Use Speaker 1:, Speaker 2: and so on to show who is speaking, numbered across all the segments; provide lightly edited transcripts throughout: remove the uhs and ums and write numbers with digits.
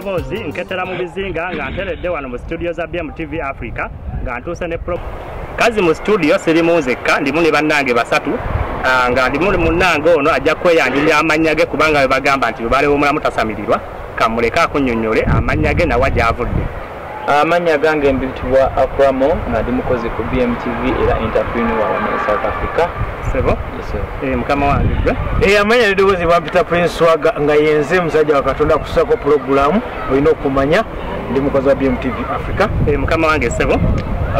Speaker 1: Ddoboozi nketera mu bizinga nga nteredde wano mu studio za BMTV Africa nga ntuuse ne kazi mu studio sirimu nzekka ndimu ne bannange basatu nga ndimu munnange ono ajja kweyanjulira amannya ge kubanga we bagamba nti bale omulamu tasamirirwa kamuleka akunnyonnyole amannya ge nawe gy'avudde.
Speaker 2: Amanya gange mbitibwa Akramo nga ndi mukozi ku BMTV era entrepreneur wa South Africa.
Speaker 1: Sebo?
Speaker 2: Yes sir.
Speaker 1: Mukama wange.
Speaker 3: Amanya Ddoboozi Peter Prince Swaga nga yenze musajja wa Katonda kusako program olina okumanya ndi mukozi wa BMTV Africa.
Speaker 1: Mukama wange sebo.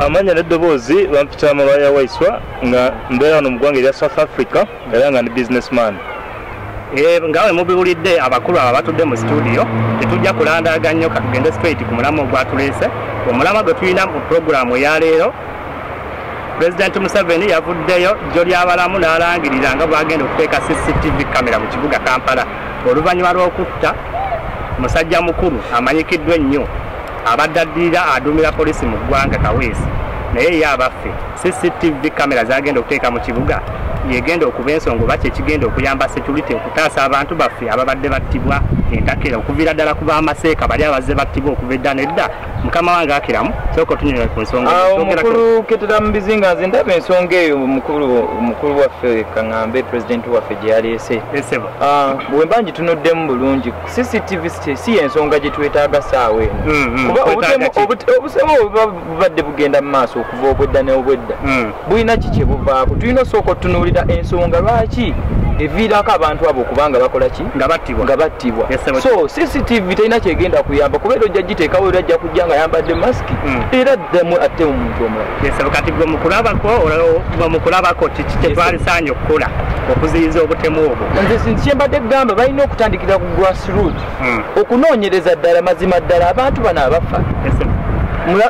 Speaker 4: Amanya Ddoboozi Peter Malaya Waiswa nga mbeera wano mu ggwanga erya South Africa era nga ndi businessman.
Speaker 1: Ngawe mubiwulidde abakulu aba batudde mu studio tetujja kulandaga nnyo katugende straight ku mulamu ogwatuleese. Omulama gwe tulina mu programu ya leero President Museveni yavuddeyo jjo ly'abalamu n'alangirira nga bwagenda okuteeka CCTV kamera mu kibuga Kampala oluvannyuma lw'okutta musajja mukulu amanyikiddwa ennyo abadde addirira aduumira poliisi mu ggwanga Kaweesi naye ye abaffe CCTV kamera zagenda okuteeka mu kibuga yegenda okuba ensonga oba kyekigenda okuyamba security okutaasa abantu baffe ababadde battibwa entakera okuviira ddala kuba amaseeka bali abazze battibwa okuva edda nedda. Mukama wange akiramu sooka otunyonyola ku nsonga
Speaker 2: omukulu ketera mu bizinga nze ndaba ensonga eyo omukulu waffe kaŋŋambe president waffe gye yaleese bwe mba ngitunuddemu bulungi CCTV si ensonga gye twetaaga saawa eno kuba obusemu bubadde bugenda mu maaso okuva obwedda n'obwedda bulina ki kye buvaako tulina osooka otunuulira ensonga lwaki eviirako abantu abo okubanga bakola ki nga battibwa. So CCTV terina kyegenda kuyamba kubeera ojja giteekawo era ajja kujja nga yambadde masiki era ddemu ate omuntu omulala.
Speaker 1: Kati gwe mukulabako kiki kyetwalisaanye okukola okuziyiza obutemu obwo?
Speaker 2: Nze kyembadde kugamba balina okutandikira ku grassroot okunoonyereza ddala mazima ddala abantu bano abafa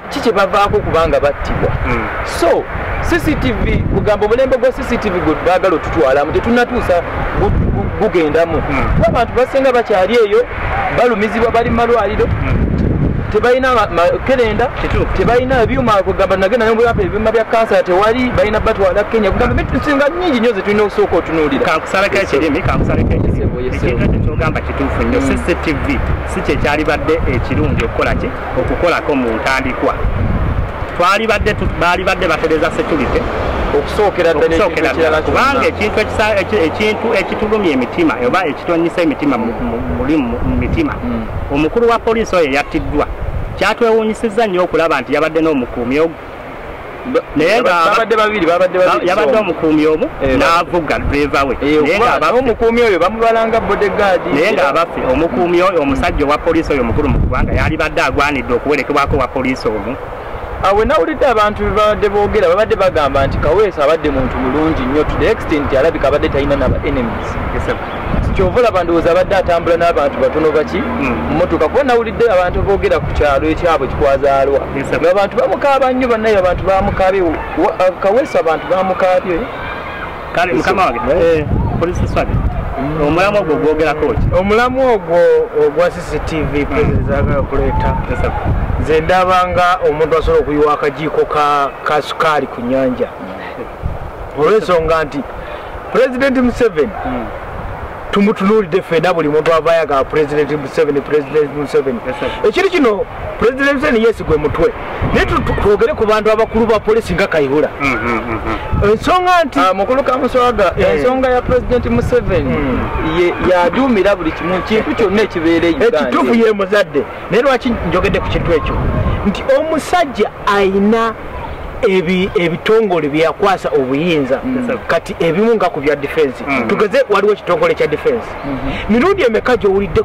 Speaker 2: ki kye bavaako kubanga battibwa. So CCTV kugamba omulembe gwa CCTV gwe baagala otutwalamu tetunnatuusa gugendamu. Abantu basinga bakyali eyo balumizibwa bali mu malwaliro tebalina makerenda tebalina ebyuma kugamba nagenda nembulapa ebyuma bya kansa tewali balina batwala Kenya kugamba bitusinga nnyingi nnyo zetulina okusooka otunuulira.
Speaker 1: Kankusaleko ekirimi ekintu kyogamba kituufu nnyo. CCTV si kyekyalibadde ekirungi okukolako mu ntandikwa. Baali badde batereza security
Speaker 2: okusookera ddala
Speaker 1: kubanga ekintu ekitulumya emitima oba ekitonyisa emitima mu mitima omukulu wa poliisi oyo yattiddwa kyatwewuunyisizza nnyo okulaba nti yabadde n'omukuumi omu naye yabadde omukuumi omu n'avuga dreva we
Speaker 2: omukuumi oyo bamubalanga bodyguard
Speaker 1: naye ng'abaffe omukuumi oyo omusajja owa poliisi oyo omukulu mu ggwanga yalibadde agwanidde okuwerekebwako wa poliisi omu.
Speaker 2: Awe nawulidde abantu babadde boogera babadde bagamba nti Kaweesi abadde muntu mulungi nnyo to the extent alabika abadde talina naba enemies. Kyova olaba ndowooza abadde atambula n'abantu batono baki mmotoka kuba nawulidde abantu boogera ku kyalo ekyabwe kikwazaalwa abantu bamukaaba nnyo bannaye abantu bamukaabye Kaweesi abantu bamukaabye.
Speaker 1: Kale mukama wange poliisi swali omulamu ogwo gwogerako ki?
Speaker 3: Omulamu ogwo ogwa CCTV zaagala okuleeta nze ndabanga omuntu asobola okuyiwa akajiiko ka sukaali ku nnyanja olw'ensonga nti President Museveni tumutunuulidde ffenna buli muntu ava ayagala President Museveni. Ekiri kino President Museveni yeesigwe mutwe naye twogere ku bantu abakulu ba polisi nga Kayihura ensonga nti
Speaker 2: mukulu Kamuswaga ensonga ya President Museveni yaduumira buli kimu kintu kyonna ekibeera Uganda
Speaker 3: ekituufu ye muzadde naye lwaki njogedde ku kintu ekyo nti omusajja ayina ebitongole byakwasa obuyinza kati ebimu nga ku bya defense tugeze waliwo ekitongole kya defense mirundi emeka gy'owulidde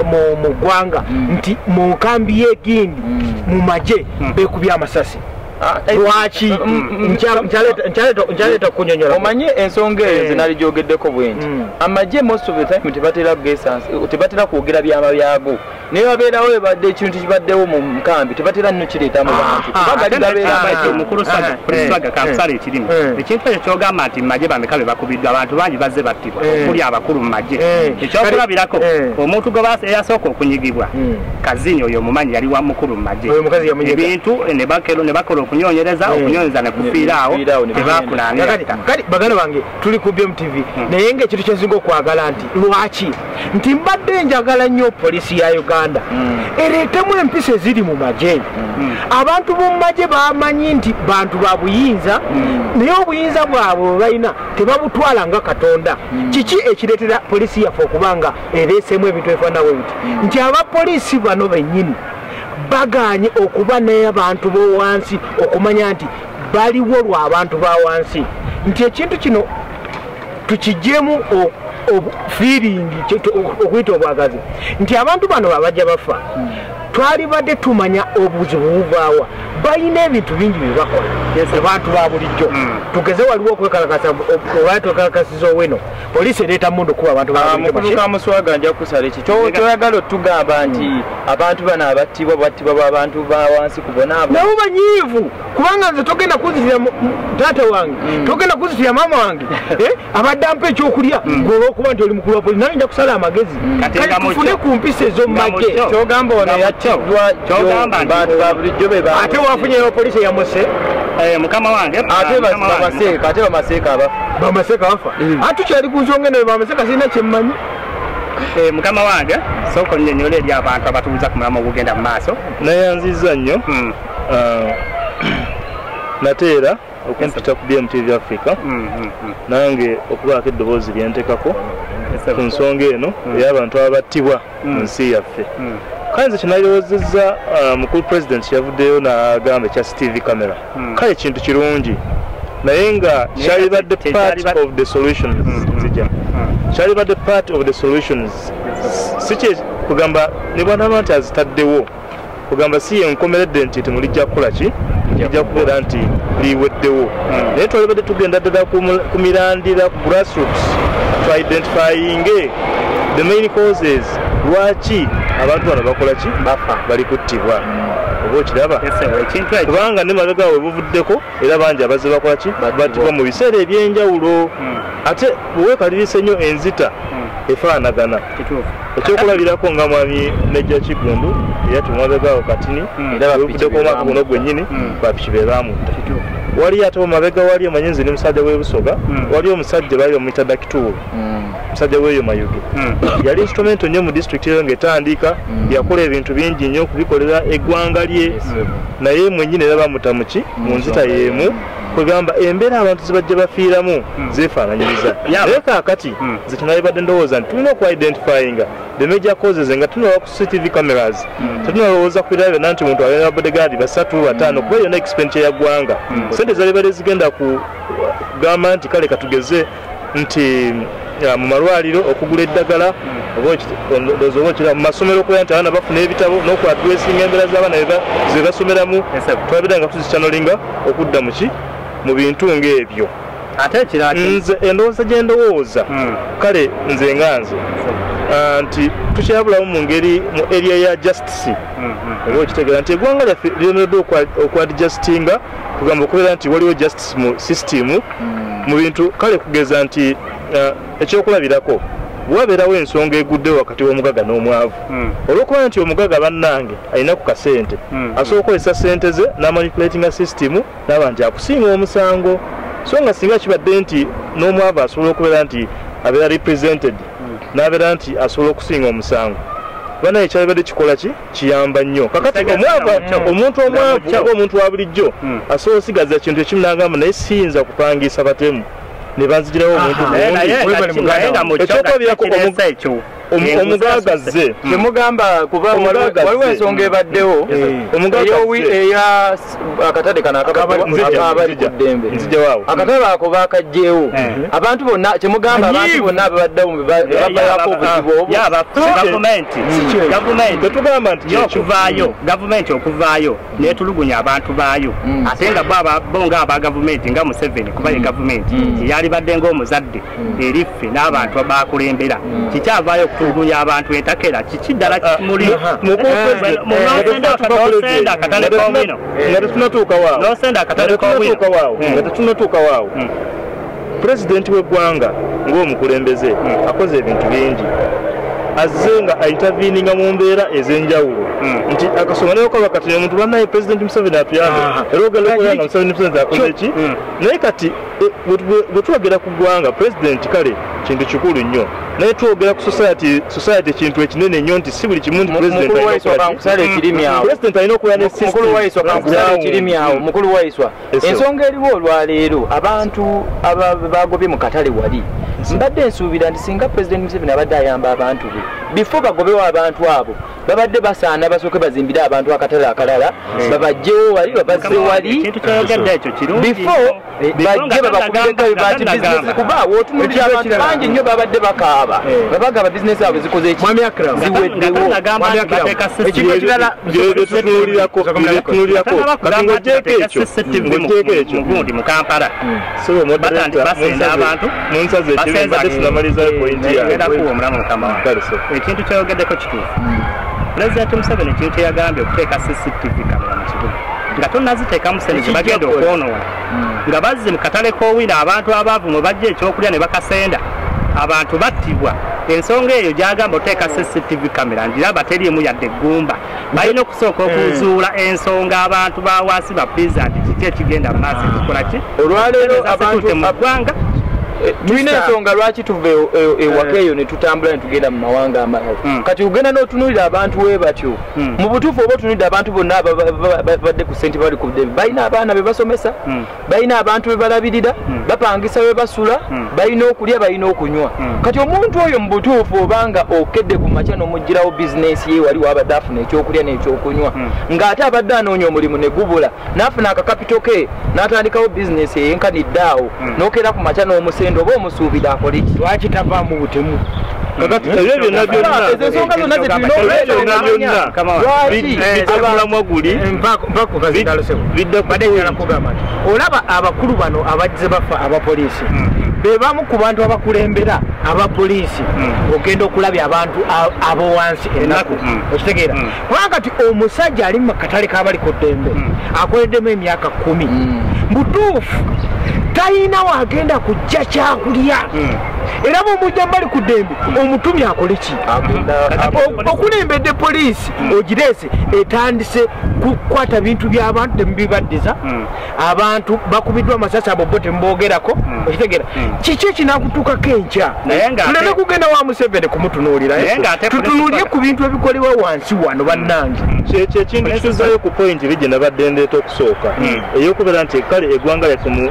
Speaker 3: mu ggwanga nti mu nkambi y'egindi mu magye beekubya amasasi lwaki nkyaleeta kunyonyola
Speaker 2: omanye ensonga eyo zinali gyogeddeko bwenti amagye most of the time tebatera kwogera byama byago naye wabeerawo ebadde ekintu kibaddewo mu nkambi tebatera nnyo kireeta mu bantu
Speaker 1: omukulu Swaga kansala ekirimu ekintu ekyo kyogamba nti magye bameka be bakubiddwa abantu bangi bazze battibwa okuli abakulu mu magye ekyokulabirako omuntu gwe eyasooka okunyigibwa Kazini oyo omumanyi yali wa mukulu mu magye ebintu ne bakola okunyonyereza ne kufiiraawo tebakunanga
Speaker 3: kati baganda bange tuli ku BMTV naye ng'ekintu kyensinga okwagala nti lwaki nti mbadde njagala nnyo poliisi ya Uganda ereetemu empisa eziri mu magye abantu b'omu magye bamanyi nti bantu ba buyinza naye obuyinza bwabwe bwe balina tebabutwala nga Katonda kiki ekireetera poliisi yaffe okuba nga ereeseemu ebintu ebifaananawo biti nti abapoliisi bano bennyini baganye okuba n'abantu b'owansi okumanya nti baliwo lw'abantu ba wansi nti ekintu kino tukijjemu feeling okuyita obwagazi nti abantu bano babajja bafa twali badde tumanya obuzibu buvaawa balina ebintu bingi bye bakola abantu ba bulijjo tugeze waliwo okwekalakasa oba twekalakasiza oweno poliisi ereeta mundu kuba abantu
Speaker 2: bamuswaga nja kusala eki kyoyagala otugamba nti abantu bano abattibwa b'abantu ba wansi kubonaabo
Speaker 3: nabo banyiivu kubanga nze togenda kuzitira taata wange togenda kuzitira maama wange abadde ampa ekyokulya ng'olwokuba nti oli mukulu wa poliisi naye nja kusala amagezi kati tufune ku mpisa ez'omumagye
Speaker 2: kyogamba ono yattiddwa bantu ba bulijjo be
Speaker 3: ate wafunyeyo poliisi yamuse
Speaker 1: mukama wange
Speaker 2: ate bamaseeka abafa
Speaker 3: bamaseeka bafa ate tukyali ku nsonga eno bamaseeka sirina kyemmanyi
Speaker 1: mukama wange sooka onnyinyonyola eri abantu abatuuza ku mulamu ogugenda mu maaso
Speaker 4: nayanziza nnyo nateera okumpita ku BMTV Africa nange okubaako eddoboozi lyentekako ku nsonga eno ey'abantu abattibwa mu nsi yaffe kale nze kinalowoozezza mukulu president yavuddeyo n'agamba ekya CCTV camera kale kintu kirungi naye nga kyalibadde part of the solutions kyalibadde part of the solutions si kye kugamba ne bwanaba nti azitaddewo kugamba si yenkomeredde nti temulijja kukola ki lijja kubeera nti liweddewo naye twalibadde tugenda ddala ku mirandira ku grassroots to identifying the main causes lwaki abantu bano bakola ki bali kuttibwa oba okiraba kubanga ne mabega we buvuddeko era bangi abazze bakola ki battibwa mu biseera ebyenjawulo ate bwewekalirisa ennyo enzita efaanagana ekyokulabirako nga mwami Nejja Kigundu eyatumwabegawo katini era bavuddeko omwaka guno gwennyini bapiki be baamutta wali ate omabega wali omanyi ne musajja w'ebusoga wali omusajja baali bamuyita Dakituulu musajja w'eyo Mayuge yali instrumento nnyo mu district eyo ng'etandika yakola ebintu bingi nnyo okubikolera eggwanga lye naye mwennyini era bamutta muki mu nzita y'emu kwegamba embeera abantu zibajja bafiiramu zeefaananyiriza naye kaakati nze kinalibadde ndowooza nti tulina okwidentifyinga the major causes nga tunaba ku CCTV cameras tetunalowooza ku birala byonna nti muntu alina bodegaadi 3 5 kuba yonna expenditure ya ggwanga sente zalibadde zigenda kugamba nti kale katugeze nti mu malwaliro okugula eddagala oba okira mu masomero okubeera nti abaana bafuna ebitabo n'okwadressinga embeera z'abaana ze basomeramu twabira nga tuzicanolinga okudda muki mu bintu ng'ebyo nze endowooza gye ndowooza kale nze nga nze nti tukyabulamu mu ngeri mu area ya justice oba okitegeera nti eggwanga lyaffe lyemereddwa okwadjustinga kugamba okubeera nti waliwo justice mu system mu bintu kale kugeza nti ekyokulabirako bwabeerawo ensonga eguddewo wakati w'omugaga n'omwavu olw'okuba nti omugaga bannange alina ku kasente asobola okukozesa sente ze n'amanipulatinga system n'aba nti akusinga omusango so nga singa kibadde nti n'omwavu asobola okubeera nti abeera represented n'abeera nti asobola okusinga omusango bana ekyalibadde kikola ki kiyamba nnyo kakati omuntu omwavu oba omuntu wa bulijjo asobola osigaza kintu ekimu n'agamba naye siyinza kupangisa batemu ne banzigirawo omuntu ekyokubirako omugagaze
Speaker 2: temugamba kuba waliwo ensonga ebaddewo eya akatale kano abali ku ddembe akatale ako bakagjewo abantu bonna kyemugamba abantu bonna ababaddewo babayako
Speaker 1: obuzibu gavumenti okuvaayo netulugunya abantu baayo ate nga bo nga aba gavumenti nga Museveni kuba ye gavumenti yalibadde ng'omuzadde eriffe n'abantu abakulembera kikyavaayo okutulugunya abantu entakera kiki ddala kimuli nosenda akatale komino
Speaker 4: nga tetunatuuka waawo pulezidenti w'eggwanga ng'omukulembeze akoze ebintu bingi azze nga interveninga mu mbeera ez'enjawulo nti akasonga naye koba kati omuntu bannaye President Museveni atuyambe era ogenda okulaba nga Museveni akoze ki naye kati bwe twogera ku ggwanga President kale kintu kikulu nnyo naye twogera ku society kintu ekinene nnyo nti si buli kimu nti President alina okubeera ne system.
Speaker 2: Mukulu waiswa ensonga eriwo olwaleero abantu bagobye mu katale wali mbadde nsuubira nti singa President Museveni abadde ayamba abantu be before bagobewo abantu abo babadde basaana basooke bazimbire abantu akatale akalala babajjewo wali babazze wali before bajje babakubireko bati bizinesi kuba wootunulira abantu bangi nnyo babadde bakaaba babagaba bizinesi abo zikoze eki ziweddewo
Speaker 1: ekigo kirala
Speaker 4: byetunulirako kati ng'ogyeko ekyo
Speaker 1: mugundi mu Kampala
Speaker 4: basenda abantu munsaze ekibembadde sinamalizayo pointi
Speaker 1: ekintu kyogeddeko kituufu President Museveni ekintu kyeyagambye okuteeka CCTV kamera mu kibuga nga tonnaziteekamu sente bagenda okwonoona nga bazze mu katale k'owina abantu abaavu mwe bajja ekyokulya ne bakasenda abantu battibwa ensonga eyo gyagamba oteeka CCTV kamera ngiraba teriimu yadde eggumba balina okusooka okuzuula ensonga abantu bawansi ba pizza nti kiki ekigenda mu maaso ekikola ki
Speaker 2: olwaleero abantu
Speaker 1: mu ggwanga
Speaker 2: tulina ensonga lwaki tuva ewaka eyo ne tutambula ne tugenda mu mawanga amalala kati ugenda n'otunuulira abantu we batyo mu butuufu oba otunuulira abantu bonna badde ku ssente bali ku ddebe balina abaana be basomesa balina abantu be balabirira bapangisa be basula balina okulya balina okunywa kati omuntu oyo mu butuufu obanga okedde ku makya n'omugirawo bizinesi ye wali wabadde afuna ekyokulya n'ekyokunywa ng'ate abadde anoonya omulimu ne gubula n'afuna akakapito ke n'atandikawo bizinesi eyenkanidde awo n'okera ku makya n'omusendo oba omusuubira akole ki
Speaker 3: lwaki tavaamu butemu
Speaker 4: kakati ebyo byonna byonna guli
Speaker 3: olaba abakulu bano abazze bafa abapoliisi be bamu ku bantu abakulembera abapoliisi ogenda okulabya abantu abowansi ennaku okitegeera kubanga kati omusajja ali mu katale kabali ku ddembe akoleddemu emyaka 10 butuufu talina wagenda kujja kyakulya era bwomujja mbali ku ddembe omutumye akole ki okulembedde poliisi ogireese etandise kukwata bintu by'abantu temubibaddiza abantu bakubiddwa amasasi abo bo temuboogerako okitegeera kiki ekinakutuukako enkya tuleme kugenda wa Museveni kumutunuulira tutunuulire ku bintu ebikolebwa wansi wano bannange
Speaker 4: kyekyo ekintu kituzayo ku pointi bigye nabadde ndeeta okusooka ey'okubeera nti kale eggwanga lyaffe mu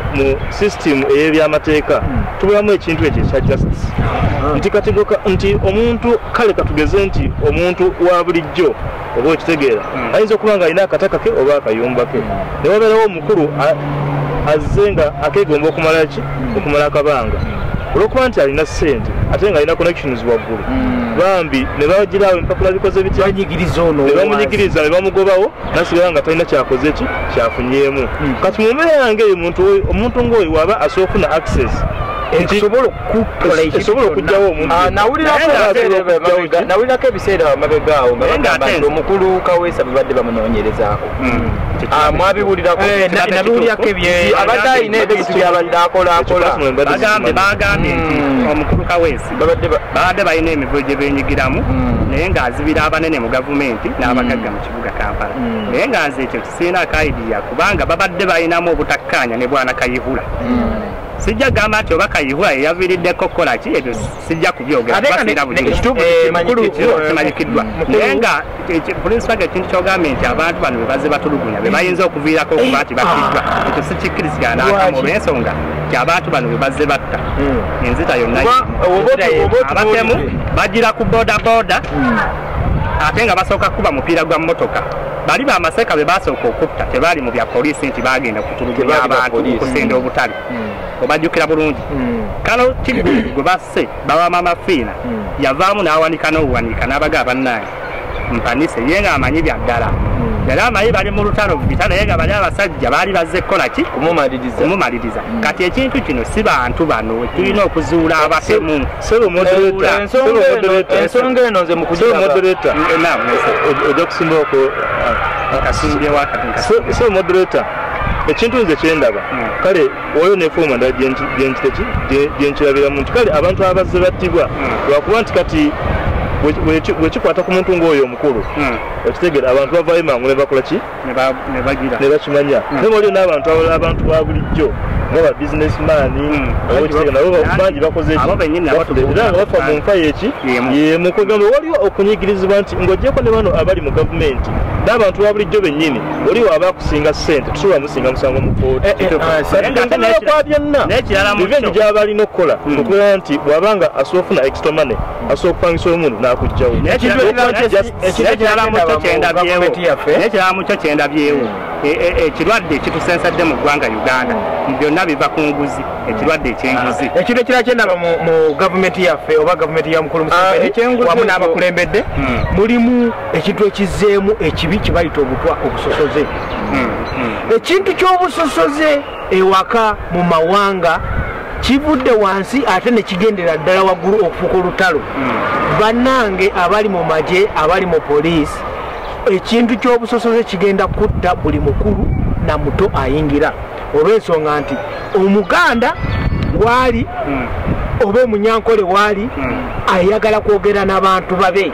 Speaker 4: system ey'ebyamateeka tubulamu ekintu ekyo ekya justice nti katigoka nti omuntu kale katugeze nti omuntu wa bulijjo oba okitegeera ayinza okuba nga alina akataka ke oba akayumba ke ne wabeerawo omukulu azze nga akeegomba okumala ki okumala akabanga olwokuba nti alina ssente ate nga alina connections waggulu bambi ne bagiraawo empapula bikoze bitya ne bamunyigiriza ne bamugobawo nasigala nga talina kyakoze ki kyafunyeemu kati mu mbeera yange eyo omuntu ng'oyo waba asobola okufuna access esobola okujjawo omuntu
Speaker 2: nawulirako ebiseera amabegaawo nga bagamba nti omukulu Kaweesa bebadde bamunoonyerezaako mwabiwulirako
Speaker 3: nabiwulirako
Speaker 2: abadde alina ebintu byabadde akolakola
Speaker 1: bagambye nti omukulu Kaweesa babadde balina emivuyo gye benyigiramu naye ng'azibira abanene mu gavumenti n'abagagga mu kibuga Kampala naye nga nze ekyo kisirina kaidiya kubanga babadde balinamu obutakkaanya ne bwana Kayihura sijja gamba nti oba Kayihura yeyaviiriddeko kukola ki ebyo sijja kubyogera kimanyikiddwa naye nga pulinsipaka ekintu kyogambye nti abantu bano be bazze batulugunya be bayinza okuviirako okuba nti battiddwa ekyo sikikkirizigana n'akamu olw'ensonga ti abantu bano be bazze batta enzita yonna abatemu bagira ku bodaboda ate nga basooka kuba mupiira gwa mmotoka bali bamaseka be basooka okutta tebaali mu bya poliisi nti bagenda kutulugunya abantu okusenda obutale obajjukira bulungi kano kigulu gwe basse bawama mafiina yavaamu n'awanika n'obuwanika n'abaga abannaye mpanise ye nga amanyi bya ddala yali amanyi bali mu lutalo bita naye nga bali abasajja baali bazze kukola ki kumumaliriza kati ekintu kino si bantu bano tulina okuzuula abatemu
Speaker 2: ensonga eno nze
Speaker 4: moderator ojja kusimbako moderator ekintu nze kyendaba kale oyo nefooma ndala gyenkirabiramu nti kale abantu abazze battibwa lwakuba nti kati bwekikwata ku muntu ng'oyo omukulu okitegera abantu bavaayo mangu ne bakola ki ne bakimanya naye waliwo n'abantu abalala abantu ba bulijjo nga ba businessman nabo bangi bakoze era nga bafa mu nfa yeki yemu kwegamba waliwo okunyigirizibwa nti ng'ogyeko ne bano abali mu gavumenti n'abantu ba bulijjo bennyini waliwo abakusinga ssente tusobola musinga musango mu kooti kwa byonna revenge gy'aba alina okukola okubeera nti bw'abanga asobola okufuna extra money asobola okupangisa omuntu n'akugjawo
Speaker 1: n'ekirala mukyo kyendabyewo ekirwadde ekitusensadde mu ggwanga Uganda byonna biva ku nguzi ekirwadde ekyenguzi
Speaker 3: ekintu ekirala kyendaba mu gavumenti yaffe oba gavumenti ya mukulu Museveni wamu n'abakulembedde mulimu ekintu ekizzeemu ekibi kibayita obusosoze ekintu ky'obusosoze ewaka mu mawanga kivudde wansi ate ne kigendera ddala waggulu okufuuka olutalo bannange abali mu magye abali mu poliisi ekintu ky'obusosoze kigenda kutta buli mukulu na muto ayingira olw'ensonga nti omuganda waali oba omunyankole waali ayagala kwogera n'abantu babe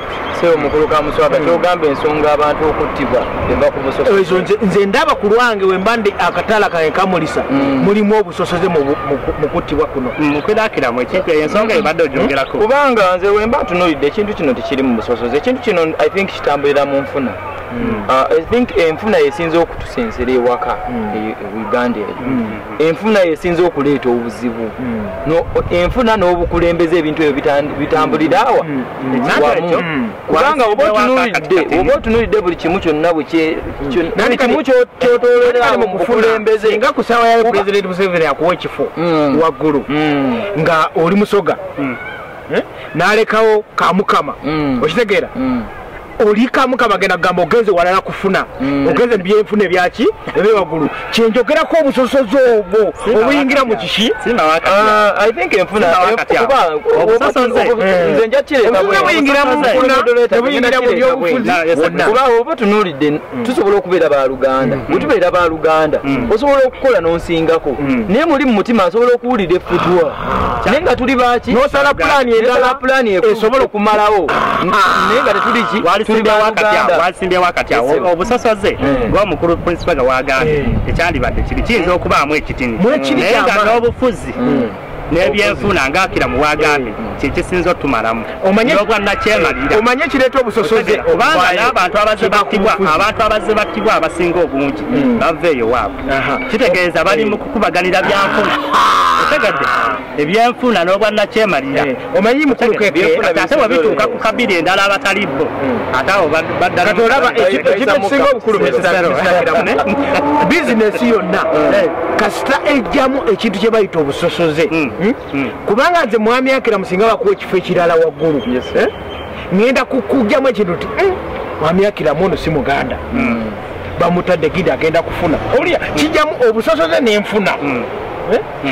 Speaker 2: omukulu kamuswaga kyogamba ensonga abantu okuttibwa eva ku busosoze
Speaker 3: nze ndaba ku lwange wemba ndi akatala kange kamulisa mulimu obusosoze mu kuttibwa kuno
Speaker 1: mukwiraakiramu ekintu ensonga ebadde ogyogerako
Speaker 2: kubanga nze wemba ntunuulidde ekintu kino tekiri mu busosoze ekintu kino I think kitambulira mu nfuna I think enfuna yesinze okutusensera ewaka Uganda eyo enfuna yesinze okuleeta obuzibu enfuna n'obukulembeze ebintu ebyo bitambulira awa kubanga oba otunuulidde buli kimu kyonna buli kimu kyotolera mu bukulembeze
Speaker 3: nga ku ssaawa ya President Museveni akuwa ekifo waggulu nga oli musoga n'alekawo kamukama okitegeera oli kamukama agenda kugamba ogenze walala kufuna ogenze byenfuna ebyaki ebyewaggulu kyenjogerako obusosoze obwo obuyingira mu kiki
Speaker 2: I think enfuna nze nja
Speaker 3: kireeta mu byobufuzi
Speaker 2: kuba oba tunuulidde tusobola okubeera baluganda bwe tubeera baluganda osobola okukola n'onsingako naye muli mu mutima asobola okuwulira effutwa naye nga tuli baki
Speaker 3: n'osala pulaani endala
Speaker 2: pulaani esobola okumalawo naye nga tetuli ki
Speaker 1: wasimbyewo akati awo obusosoze ng'omukulu principal wagambye ekyandibadde kiri kiyinza okubaamu ekitini naye nga n'obufuzi n'ebyenfuna ng'akira mu wagambye kyekisinza otumalamu n'obwannakyemalira
Speaker 3: omanye kireeta obusosoze
Speaker 1: kubanga n'abantu abantu abazze battibwa abasinga obungi baveeyo waabwe kitegeeza bali mu kukubaganira byanfuna otegadde ebyenfuna n'obwannakyemalira
Speaker 3: omanyi mukulu keke
Speaker 1: ate bwebituuka ku kabiri endala abatali bo ate awo
Speaker 3: baddalaolaba ekisinga obukulu bizinesi yonna kasita ejjamu ekintu kye bayita obusosoze kubanga nze mwami akira musinga bakuwa ekifo ekirala waggulu ngenda kukugjamu ekintu ti mwami akiramu ono si muganda bamutadde gidi agenda kufuna olya kijjamu obusosoze n'enfuna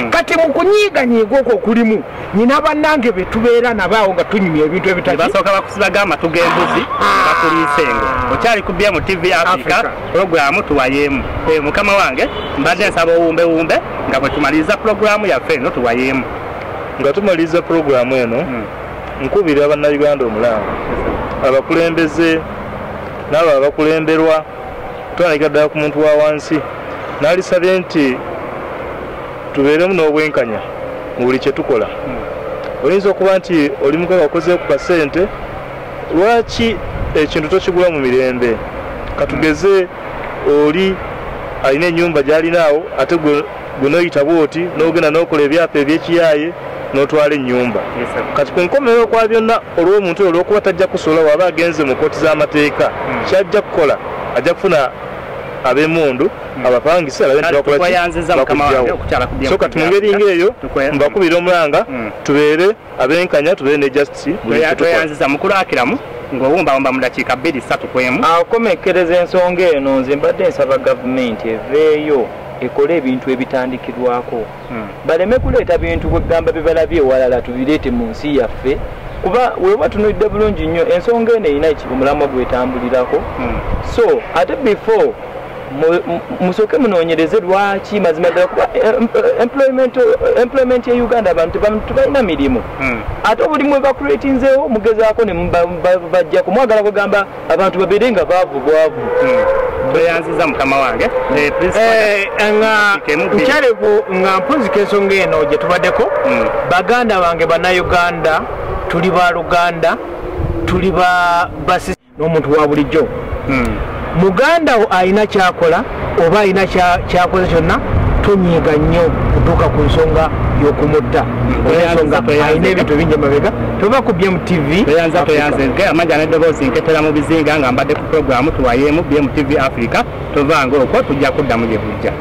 Speaker 3: kati mu kunyiiganyiiga okwo okulimu nyina bannange be tubeera nabaawo nga tunyumya ebintu
Speaker 1: basooka bakusibaga amatu g'embuzi bakuliisengo okyali ku BM TV Africa puroguramu tuwayeemu mukama wange mbadde nsaba owumbewumbe nga bwe tumaliriza puroguramu yaffe eno tuwayeemu
Speaker 4: nga tumaliriza puroguramu eno nkubira bannayuganda omulanga abakulembeze n'abo abakulemberwa twanayiga ddala ku muntu wa wansi n'alisabye nti tubeeremu n'obwenkanya mu buli kye tukola oyinza okuba nti oli mukaga wakozeewo ku kasente lwaki ekintu tokigula mu mirembe katugeze oli alina ennyumba gy'alinaawo ate gwe n'oyita bwoti n'ogenda n'okola ebyapa ebyekiyaaye n'otwala ennyumba kati ku nkomerero kwa byonna olw'omuntu oyo olw'okuba tajja kusobola waba agenze mu kooti z'amateeka kyajja kukola ajja kufuna ab'emmundu abapangisa so kati mu ngeri ng'eyo mbakubira omulanga tubeere ab'enkanya tubeere ne justice
Speaker 1: tweyanziza mukulu akiramu ng'owumbawumba mu dakiika 2-3 kwemu
Speaker 2: akomekereza ensonga eno nze mbadde nsaba gavumenti eveeyo ekole ebintu ebitandikirwako baleme kuleeta bintu kwegamba bibalabye ewalala tubireete mu nsi yaffe kuba weba tunuulidde bulungi nnyo ensonga eno erina omulamwa gwetambulirako so ate before musooke munoonyereze lwaki mazima ddala kuba employment ya Uganda abantu tebalina mirimu ate obulimu bwe bakuleetinzeewo mugezaako ne bajja kumwagala kugamba abantu babeere nga baavu bwavu
Speaker 1: tweyanziza mukama wange
Speaker 3: nkyalevu nga mpuzika ensonga eno gye tubaddeko baganda bange bannayuganda tuli ba Luganda tuli basisi n'omuntu wa bulijjo muganda wo alina kyakola oba alina kyakoze kyonna tonyiiga nnyo kutuuka ku nsonga y'okumutta ensonga alina ebintu bingi emabega toba ku BMTV
Speaker 1: toyanze amanja n'eddoboozi nketera mu bizinga nga mbadde ku programu tuwayeemu BMTV Africa tovanga okwo tujja kuddamu gye bujja